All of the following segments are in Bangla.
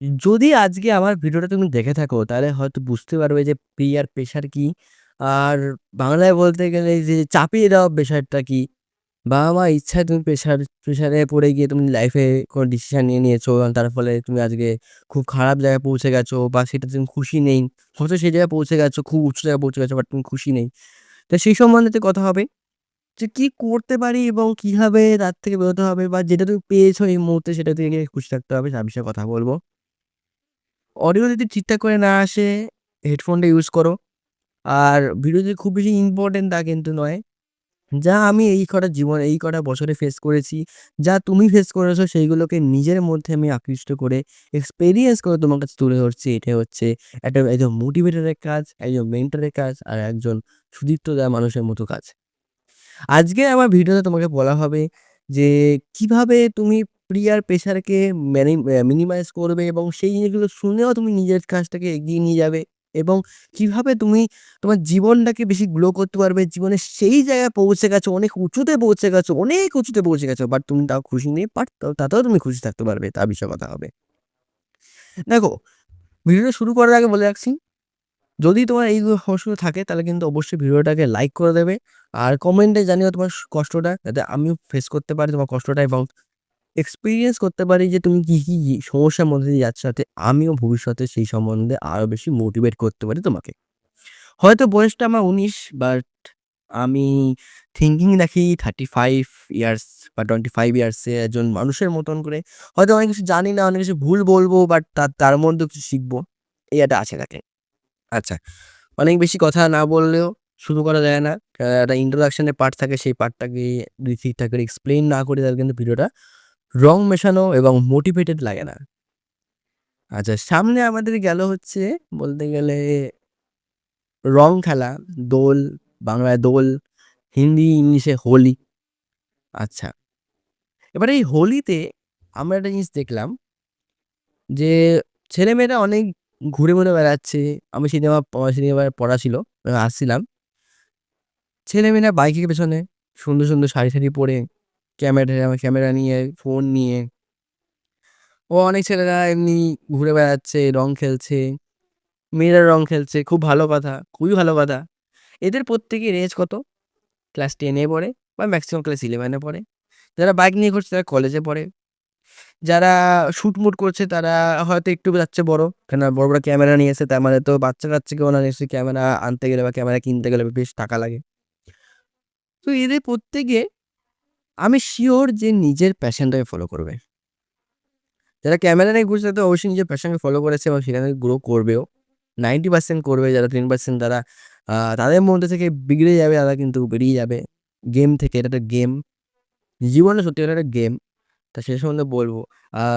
যদি আজকে আমার ভিডিওটা তুমি দেখে থাকো তাহলে হয়তো বুঝতে পারবে যে পিয়ার প্রেশার কি? আর বাংলায় বলতে গেলে যে চাপিয়ে দেওয়া প্রেশারটা কি? বাবা-মা ইচ্ছায় তুমি প্রেশারে পড়ে গিয়ে তুমি লাইফে কোনো ডিসিশন নিয়ে নিয়েছো। তার ফলে তুমি আজকে খুব খারাপ জায়গায় পৌঁছে গেছো বা সেটাতে তুমি খুশি নেই। অথচ সেই জায়গায় পৌঁছে গেছো, খুব উঁচু জায়গায় পৌঁছে গেছো বাট তুমি খুশি নেই। তো সেই সম্বন্ধে কথা হবে যে কি করতে পারি এবং কিভাবে তার থেকে বেরোতে হবে বা যেটা তুমি পেয়েছো এই মুহূর্তে সেটা থেকে খুশি থাকতে হবে তার বিষয়ে কথা বলব। অডিও যদি ঠিকঠাক করে না আসে হেডফোনটা ইউজ করো। আর ভিডিও যদি খুব বেশি ইম্পোর্টেন্ট তা কিন্তু নয়। যা আমি এই কটা জীবনে এই কটা বছরে ফেস করেছি, যা তুমি ফেস করেছো সেইগুলোকে নিজের মধ্যে আমি আকৃষ্ট করে এক্সপেরিয়েন্স করে তোমার কাছে তুলে ধরছি। এটাই হচ্ছে একজন মোটিভেটরের কাজ, একজন মেন্টরের কাজ আর একজন সুদীপ্ত দেওয়া মানুষের মতো কাজ। আজকে আমার ভিডিওতে তোমাকে বলা হবে যে কিভাবে তুমি প্রিয়ার প্রেশারকে মিনিমাইজ করবে এবং সেই জিনিসগুলো শুনেও তুমি নিজের কাজটাকে এগিয়ে নিয়ে যাবে এবং কিভাবে তুমি তোমার জীবনটাকে বেশি গ্লো করতে পারবে। জীবনের সেই জায়গায় পৌঁছে গেছো, অনেক উঁচুতে পৌঁছে গেছো, অনেক উঁচুতে পৌঁছে গেছো। বাট তুমি তাও খুশি নেই। বাট তাতেও তুমি খুশি থাকতে পারবে। তার বিষয়ে কথা হবে। দেখো, ভিডিওটা শুরু করার আগে বলে রাখছি যদি তোমার এই সমস্যাগুলো থাকে তাহলে কিন্তু অবশ্যই ভিডিওটাকে লাইক করে দেবে। আর কমেন্টে জানিও তোমার কষ্টটা যাতে আমিও ফেস করতে পারি তোমার কষ্টটা এবং এক্সপেরিয়েন্স করতে পারি যে তুমি কি সমস্যার মধ্যে দিয়ে যাচ্ছ যাতে আমিও ভবিষ্যতে সেই সম্বন্ধে আরো বেশি মোটিভেট করতে পারি তোমাকে। হয়তো বয়সটা আমার ১৯ বাট আমি থিংকিং রাখি 35 ইয়ার্স বা 25 ইয়ার্স এ একজন মানুষের মতন করে। হয়তো অনেক কিছু জানি না, অনেক কিছু ভুল বলব বাট তার মধ্যেও কিছু শিখবো। এই একটা আছে থাকে। আচ্ছা। অনেক বেশি কথা না বললেও শুরু করা যায় না। একটা introduction এর পার্ট থাকে সেই পার্টটাকে যদি ঠিকঠাক করে এক্সপ্লেইন না করি তাহলে কিন্তু ভিডিওটা রং মেশানো এবং মোটিভেটেড লাগে না। আচ্ছা সামনে আমাদের গেল হচ্ছে বলতে গেলে রং খেলা, দোল, বাংলায় দোল, হিন্দি, ইংলিশে হোলি। আচ্ছা। এবার এই হোলিতে আমরা একটা জিনিস দেখলাম যে ছেলেমেয়েরা অনেক ঘুরে, ঘুরে বেড়াচ্ছে। আমি সেদিন আমার পড়া ছিল। আসছিলাম। ছেলেমেয়েরা বাইকের পেছনে সুন্দর, সুন্দর সারি, সারি পরে ক্যামেরা নিয়ে, ফোন নিয়ে অনেক ছেলেরা এমনি ঘুরে বেড়াচ্ছে, রং খেলছে, মেয়েরা রং খেলছে। খুব ভালো কথা, খুবই ভালো কথা। এদের প্রত্যেকের এজ কত? ক্লাস 10 এ পড়ে বা মেক্সিমাম ক্লাস 11 এ পড়ে। যারা বাইক নিয়ে ঘুরছে তারা কলেজে পড়ে। যারা শুট-মুট করছে তারা হয়তো একটু যাচ্ছে বড়। কেন বড়, বড় ক্যামেরা নিয়ে এসে তার মানে তো বাচ্চা-কাচ্চাকেও না নিশ্চয়ই ক্যামেরা আনতে গেলে বা ক্যামেরা কিনতে গেলে বেশ টাকা লাগে। তো এদের প্রত্যেকে আমি সিউর যে নিজের প্যাশনটাকে ফলো করবে। যারা ক্যামেরা নিয়ে ঘুরছে তারা তো অবশ্যই নিজের প্যাশনকে ফলো করেছে এবং সেখানে গ্রো করবেও। 90% করবে যারা 10% তারা তাদের মধ্যে থেকে বিগড়ে যাবে তারা কিন্তু বেরিয়ে যাবে। গেম থেকে এটা একটা গেম। জীবনে সত্যি কথা একটা গেম। তা সে সম্বন্ধে বলব।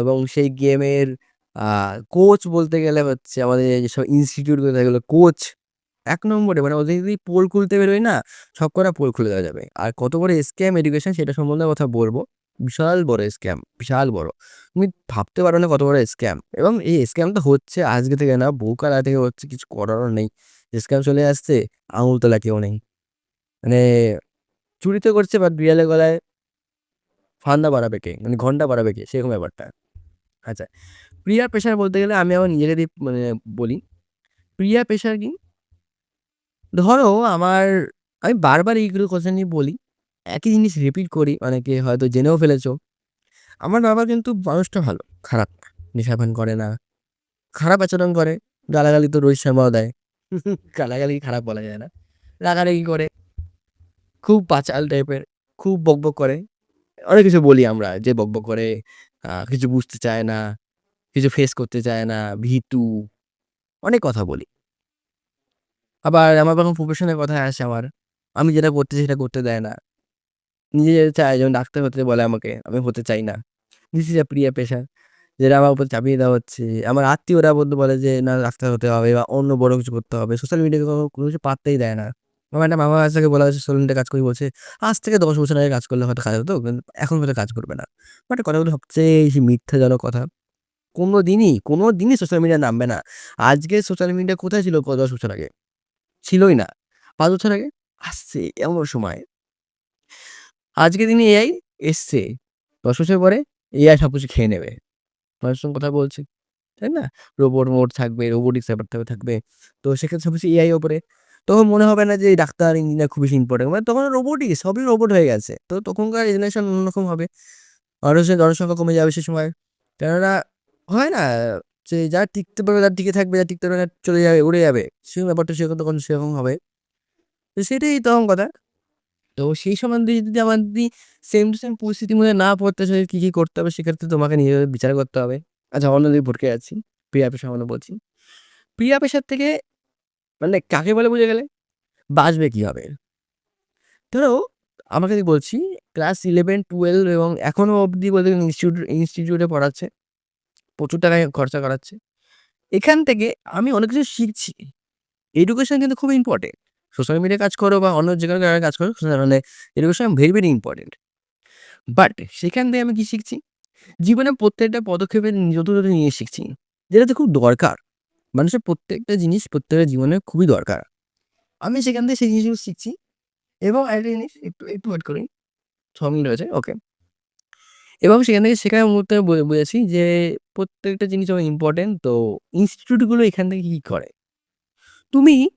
এবং সেই গেমের আ কোচ বলতে গেলে হচ্ছে আমাদের যেসব ইনস্টিটিউট গুলো থাকে এগুলো কোচ ১ নম্বরে মানে ওদের যদি পোল খুলতে বেরোই না, সবকটা পোল খুলে দেওয়া যাবে। আর কত বড় স্ক্যাম এডুকেশন সেটা সম্বন্ধে কথা বলব। বিশাল বড় স্ক্যাম, বিশাল বড়। তুমি ভাবতে পারো না কত বড় স্ক্যাম এবং এই স্ক্যামটা হচ্ছে আজকে থেকে না বহুকাল আগে থেকে হচ্ছে কিছু করারও নেই। স্ক্যাম চলে আসছে আঙুল তোলা কেউ নেই। মানে চুরি তো করছে বাট বিড়ালের গলায় ফান্দা বাড়াবে কে? মানে ঘন্টা বাড়াবে কে? সেরকম ব্যাপারটা। আচ্ছা, পিয়ার প্রেশার বলতে গেলে আমি আমার নিজেকে দিয়ে মানে বলি। পিয়ার প্রেশার কি? ধরো আমি বারবার এইগুলো কথা নিয়ে বলি। একই জিনিস রিপিট করি। অনেকে হয়তো জেনেও ফেলেছো। আমার বাবা কিন্তু মানুষটা ভালো, খারাপ না। নেশা-পান করে না। খারাপ আচরণ করে। গালাগালি তো রোহিত শর্মাও দেয়। গালাগালি খারাপ বলা যায় না। রাগারাগি করে। খুব বাচাল টাইপের। খুব বকবক করে। অনেক কিছু বলি আমরা যে বকবক করে, কিছু বুঝতে চায় না, কিছু ফেস করতে চায় না, ভীতু, অনেক কথা বলি। আবার আমার যখন প্রফেশনের কথায় আসে আমি যেটা করতেছি সেটা করতে দেয় না। নিজে যেটা চায় যেমন ডাক্তার হতে বলে আমাকে, আমি হতে চাই না। দিস ইজ আ প্রিয় পেশা। যেটা আমার উপর চাপিয়ে দেওয়া হচ্ছে। আমার আত্মীয়রা বলে যে, "না ডাক্তার হতে হবে বা অন্য বড় কিছু করতে হবে।" সোশ্যাল মিডিয়ায় কোনো কিছু পাত্তাই দেয় না। আমার একটা মামা আছে বলা হয়েছে সোশ্যাল মিডিয়ায় কাজ করি বলছে, "আজ থেকে ১০ বছর আগে কাজ করলে হয়তো কাজ হতো। কিন্তু এখন হয়তো কাজ করবে না।" বাট কথাগুলো সবচেয়ে বেশি মিথ্যাজনক কথা। কোনদিনই সোশ্যাল মিডিয়ায় নামবে না। আজকে সোশ্যাল মিডিয়া কোথায় ছিল ১০ বছর আগে? ছিলই না। ৫ বছর আগে? আসছে এমন সময়। আজকের দিনে এআই এসছে। ১০ বছর পরে এআই সবকিছু খেয়ে নেবে। মানুষের সঙ্গে কথা বলছি। তাই না? রোবট মোড থাকবে, রোবোটিক্স ব্যাপারটা থাকবে। তো সেক্ষেত্রে সবকিছু এআই ওপরে। তখন মনে হবে না যে এই ডাক্তার, ইঞ্জিনিয়ার খুব বেশি ইম্পোর্টেন্ট। মানে তখন রোবটই, সবই রোবট হয়ে গেছে। তো তখনকার জেনারেশন অন্যরকম হবে। মানুষের জনসংখ্যা কমে যাবে সে সময়। কেননা হয় না যে যারা টিকতে পারবে তারা টিকে থাকবে, যারা টিকতে পারবে না চলে যাবে, উড়ে যাবে। সেই ব্যাপারটা সেরকম তখন সেরকম হবে। তো সেটাই তখন কথা। তো সেই সম্বন্ধে যদি আমার যদি সেম টু সেম পরিস্থিতির মধ্যে না পড়তে চাই কি করতে হবে সেক্ষেত্রে তোমাকে নিজেকে বিচার করতে হবে। আচ্ছা অন্যদিকে ভটকে যাচ্ছি। ক্রিয়া পেশা সম্বন্ধে বলছি। ক্রিয়া পেশার থেকে মানে কাকে বলে বুঝে গেলে? বাঁচবে কিভাবে? ধরো আমাকে যদি বলছি ক্লাস 11, 12 এবং এখনো অবধি বলতে গেলে ইনস্টিটিউটে পড়াচ্ছে। প্রচুর টাকা খরচা করাচ্ছে। এখান থেকে আমি অনেক কিছু শিখছি। এডুকেশন কিন্তু খুব ইম্পোর্টেন্ট। সোশ্যাল মিডিয়ায় কাজ করো বা অন্য যেকোনো জায়গায় কাজ করো মানে education very, very important. But সেখান থেকে আমি কি শিখছি? জীবনের প্রত্যেকটা পদক্ষেপে নতুন, নতুন জিনিস শিখছি। যেটাতে খুব দরকার। মানুষের প্রত্যেকটা জিনিস প্রত্যেকটা জীবনে খুবই দরকার। আমি সেখান থেকে সেই জিনিসগুলো শিখছি এবং আরেকটা জিনিস একটু ওয়েট করুন। ৬ মিনিট হয়েছে। ওকে। এবং সেখান থেকে শেখার মুহূর্তে বুঝেছি যে প্রত্যেকটা জিনিস যেমন ইম্পোর্টেন্ট তো ইনস্টিটিউটগুলো এখান থেকে কি করে? তুমি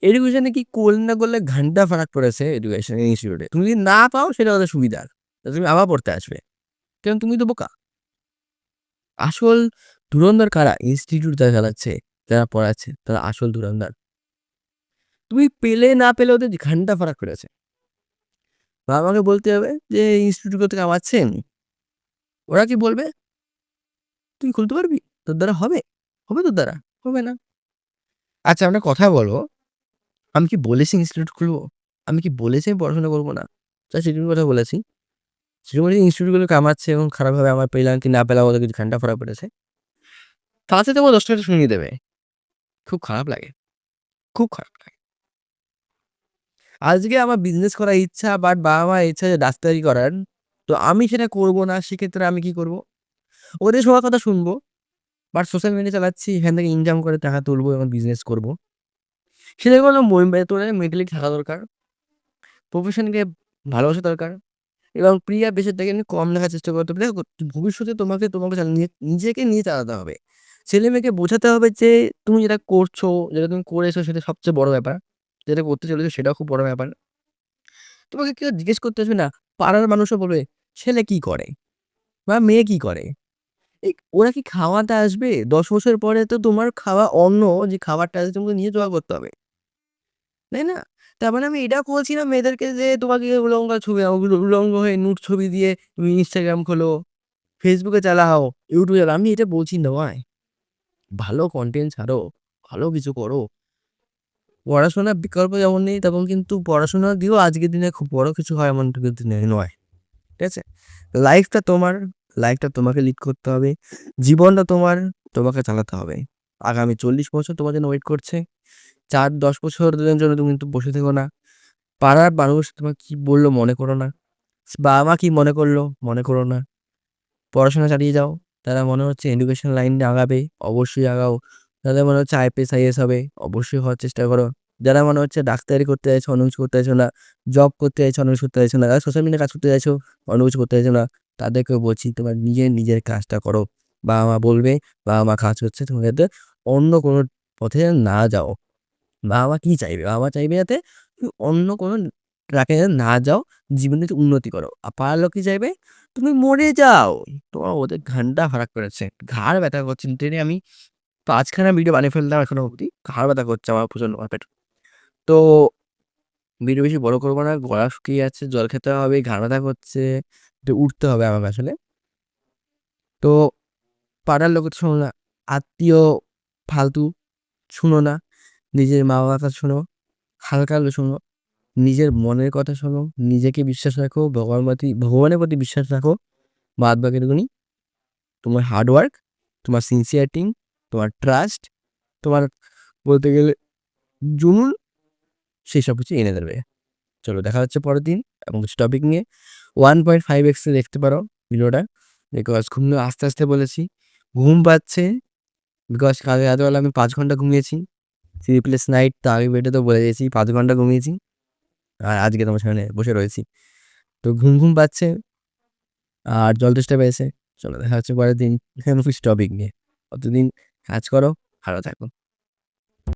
এডুকেশনে কি করলে না করলে ঘন্টা ফারাক পড়েছে এডুকেশন ইনস্টিটিউটে। তুমি যদি না পাও সেটা ওদের সুবিধার। তুমি আবার পড়তে আসবে। কারণ তুমি তো বোকা। আসল ধুরন্ধর কারা? ইনস্টিটিউট যারা চালাচ্ছে, যারা পড়াচ্ছে তারা আসল ধুরন্ধর। তুমি পেলে না পেলে ওদের ঘন্টা ফারাক পড়েছে। বা আমাকে বলতে হবে যে ইনস্টিটিউট থেকে কামাচ্ছেন। ওরা কি বলবে? তুই খুলতে পারবি? তোর দ্বারা হবে? হবে তোর দ্বারা? হবে না। আচ্ছা একটা কথা বলো, আমি কি বলেছি ইনস্টিটিউট খুলবো? আমি কি বলেছি আমি পড়াশোনা করব না? জাস্ট এটুকুর কথা বলেছি। সেরকম যদি ইনস্টিটিউটগুলো কামাচ্ছে এবং খারাপভাবে আমার পেলাম কি না পেলাম ওদের কিছু ঘান্টা ফড়া পড়েছে। তার সাথে আমার ১০ টাকা শুনিয়ে দেবে। খুব খারাপ লাগে। খুব খারাপ লাগে। আজকে আমার বিজনেস করার ইচ্ছা বাট বাবা-মার ইচ্ছা যে ডাক্তারি করার। তো আমি সেটা করব না। সেক্ষেত্রে আমি কি করব? ওদের সবার কথা শুনবো। বাট সোশ্যাল মিডিয়া চালাচ্ছি। এখান থেকে ইনকাম করে টাকা তুলবো এবং বিজনেস করব। সেটার কোনো তোদের মেন্টালিটি থাকা দরকার। প্রফেশনকে ভালোবাসা দরকার। এবং প্রিয়া পেশাটাকে নিয়ে কম লেখার চেষ্টা করতে হবে। দেখো ভবিষ্যতে তোমাকে নিজেকে নিয়ে চালাতে হবে। ছেলেমেয়েকে বোঝাতে হবে যে তুমি যেটা করছো, যেটা তুমি করেছো সেটা সবচেয়ে বড় ব্যাপার। যেটা করতে চলেছো সেটাও খুব বড় ব্যাপার। তোমাকে কেউ জিজ্ঞেস করতে আসবে না। পাড়ার মানুষও বলবে, "ছেলে কি করে? বা মেয়ে কি করে?" ওরা কি খাওয়াতে আসবে? ১০ বছর পরে তো তোমার খাওয়া অন্ন যে খাবারটা আছে তোমাকে নিজে জোগাড় করতে হবে। তাই না? তার মানে আমি এটাও বলছি না মেয়েদেরকে যে তোমাকে উলঙ্গ ছবি উলঙ্গ হয়ে নুড ছবি দিয়ে তুমি Instagram খোলো। Facebook এ চালাও, YouTube এ চালাও। আমি এটা বলছি নয়। ভালো কনটেন্ট ছাড়ো, ভালো কিছু করো। পড়াশোনার বিকল্প যেমন নেই তেমন কিন্তু পড়াশোনা দিয়েও আজকের দিনে খুব বড় কিছু হয় এমনটা কিন্তু নয়। ঠিক আছে? লাইফটা তোমার, লাইফটা তোমাকে লিড করতে হবে। জীবনটা তোমার, তোমাকে চালাতে হবে। আগামী ৪০ বছর তোমার জন্য ওয়েট করছে। ৪-১০ বছরের জন্য তুমি কিন্তু বসে থেকো না। পাড়ার মানুষ তোমাকে কি বলল মনে করো না। বাবা-মা কি মনে করল মনে করো না। পড়াশোনা চালিয়ে যাও। তারা মনে হচ্ছে এডুকেশন লাইনে আগাবে, অবশ্যই আগাও। যাদের মনে হচ্ছে আইপিএস, আইএএস হবে, অবশ্যই হওয়ার চেষ্টা করো। যারা মনে হচ্ছে ডাক্তারি করতে চাইছো, অন্য কিছু করতে চাইছো না, জব করতে চাইছো, অন্য কিছু করতে চাইছো না, যারা সোশ্যাল মিডিয়ায় কাজ করতে চাইছো, অন্য কিছু করতে চাইছো না, তাদেরকেও বলছি তোমার নিজের কাজটা করো। বাবা-মা বলবে, বাবা-মা কাজ হচ্ছে, তুমি যাতে অন্য কোনো পথে না যাও। বাবা-মা কি চাইবে? বাবা-মা চাইবে যাতে তুমি অন্য কোনো ট্র্যাকে না যাও, জীবনে একটু উন্নতি করো। আর পাড়ার লোক কি চাইবে? তুমি মরে যাও। তোমার ওদের ঘাড়টা ফারাক করেছে। ঘাড় ব্যথা করছে। লিটারেলি আমি ৫ খানা ভিডিও বানিয়ে ফেললাম এখনো অবধি। ঘাড় ব্যথা করছে আমার প্রচন্ড আমার পেট। তো ভিডিও বেশি বড় করব না। গলা শুকিয়ে যাচ্ছে, জল খেতে হবে, ঘাড় ব্যথা করছে। একটু উঠতে হবে আমাকে আসলে। তো পাড়ার লোকের তো শোনো না। আত্মীয় ফালতু শুনো না। নিজের মা-বাবার কথা শোনো। হালকা হলে শোনো। নিজের মনের কথা শোনো, নিজেকে বিশ্বাস রাখো, ভগবানের প্রতি বিশ্বাস রাখো। বাদ বাকিটুকুনি তোমার হার্ড ওয়ার্ক, তোমার সিনসিয়ারিটি, তোমার ট্রাস্ট, তোমার বলতে গেলে জুনুন সেসব কিছু এনে দেবে। চলো দেখা হচ্ছে পরের দিন এবং কিছু টপিক নিয়ে 1.5x এ দেখতে পারো ভিডিওটা। বিকজ ঘুমটা আস্তে, আস্তে বলেছি। ঘুম পাচ্ছে বিকজ কাল রাতেবেলা আমি ৫ ঘন্টা ঘুমিয়েছি। স্লিপলেস নাইট তো আগের ভিডিওতে তো বলে দিয়েছি ৫ ঘন্টা ঘুমিয়েছি। আর আজকে তোমার সামনে বসে রয়েছি। তো ঘুম পাচ্ছে আর জল তেষ্টা পেয়েছে। চলো দেখা হচ্ছে পরের দিন কিছু টপিক নিয়ে। ততদিন কাজ করো, ভালো থাকো।